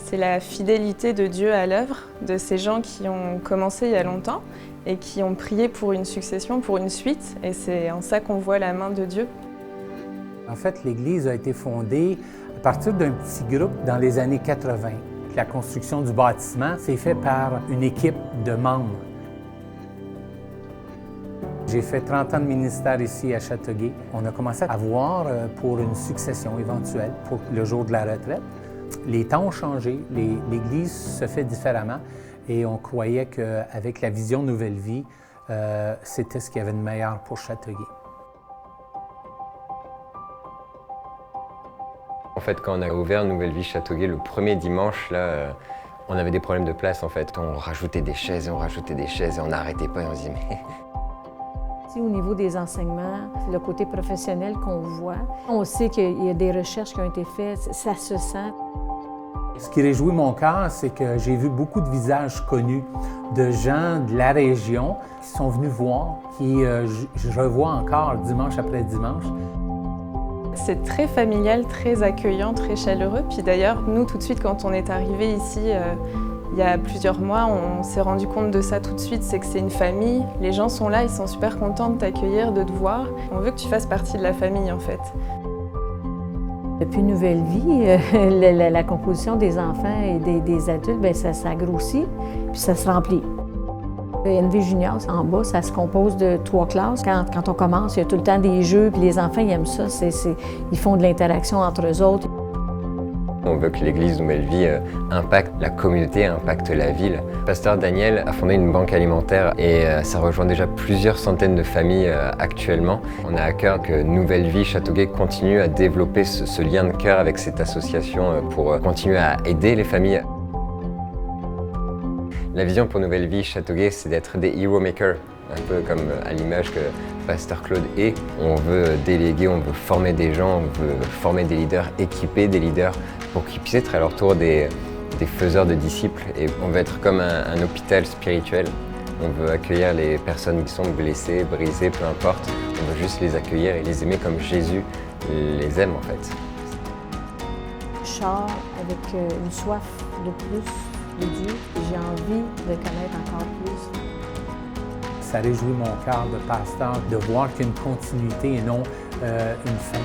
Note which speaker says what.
Speaker 1: C'est la fidélité de Dieu à l'œuvre, de ces gens qui ont commencé il y a longtemps et qui ont prié pour une succession, pour une suite, et c'est en ça qu'on voit la main de Dieu.
Speaker 2: En fait, l'Église a été fondée à partir d'un petit groupe dans les années 80. La construction du bâtiment s'est faite par une équipe de membres. J'ai fait 30 ans de ministère ici à Châteauguay. On a commencé à voir pour une succession éventuelle pour le jour de la retraite. Les temps ont changé, l'Église se fait différemment et on croyait qu'avec la vision Nouvelle Vie, c'était ce qu'il y avait de meilleur pour Châteauguay.
Speaker 3: En fait, quand on a ouvert Nouvelle Vie Châteauguay le premier dimanche, là, on avait des problèmes de place en fait. On rajoutait des chaises et on rajoutait des chaises et on n'arrêtait pas et on se disait mais...
Speaker 4: Au niveau des enseignements, le côté professionnel qu'on voit, on sait qu'il y a des recherches qui ont été faites, ça se sent.
Speaker 2: Ce qui réjouit mon cœur, c'est que j'ai vu beaucoup de visages connus, de gens de la région qui sont venus voir, qui je revois encore dimanche après dimanche.
Speaker 1: C'est très familial, très accueillant, très chaleureux. Puis d'ailleurs, nous, tout de suite, quand on est arrivé ici, il y a plusieurs mois, on s'est rendu compte de ça tout de suite, c'est que c'est une famille. Les gens sont là, ils sont super contents de t'accueillir, de te voir. On veut que tu fasses partie de la famille, en fait.
Speaker 4: Depuis Nouvelle Vie, la composition des enfants et des adultes, bien, ça grossit, puis ça se remplit. NV Junior, en bas, ça se compose de 3 classes. Quand on commence, il y a tout le temps des jeux, puis les enfants, ils aiment ça. Ils font de l'interaction entre eux autres.
Speaker 3: On veut que l'Église Nouvelle Vie impacte la communauté, impacte la ville. Pasteur Daniel a fondé une banque alimentaire et ça rejoint déjà plusieurs centaines de familles actuellement. On a à cœur que Nouvelle Vie Châteauguay continue à développer ce lien de cœur avec cette association pour continuer à aider les familles. La vision pour Nouvelle Vie Châteauguay, c'est d'être des hero makers, un peu comme à l'image que Pasteur Claude est. On veut déléguer, on veut former des gens, on veut former des leaders, équiper des leaders pour qu'ils puissent être à leur tour des faiseurs de disciples. Et on veut être comme un hôpital spirituel. On veut accueillir les personnes qui sont blessées, brisées, peu importe. On veut juste les accueillir et les aimer comme Jésus les aime en fait.
Speaker 4: Je sors avec une soif de plus de Dieu. J'ai envie de connaître encore plus.
Speaker 2: Ça réjouit mon cœur de pasteur de voir qu'il y a une continuité et non une fin.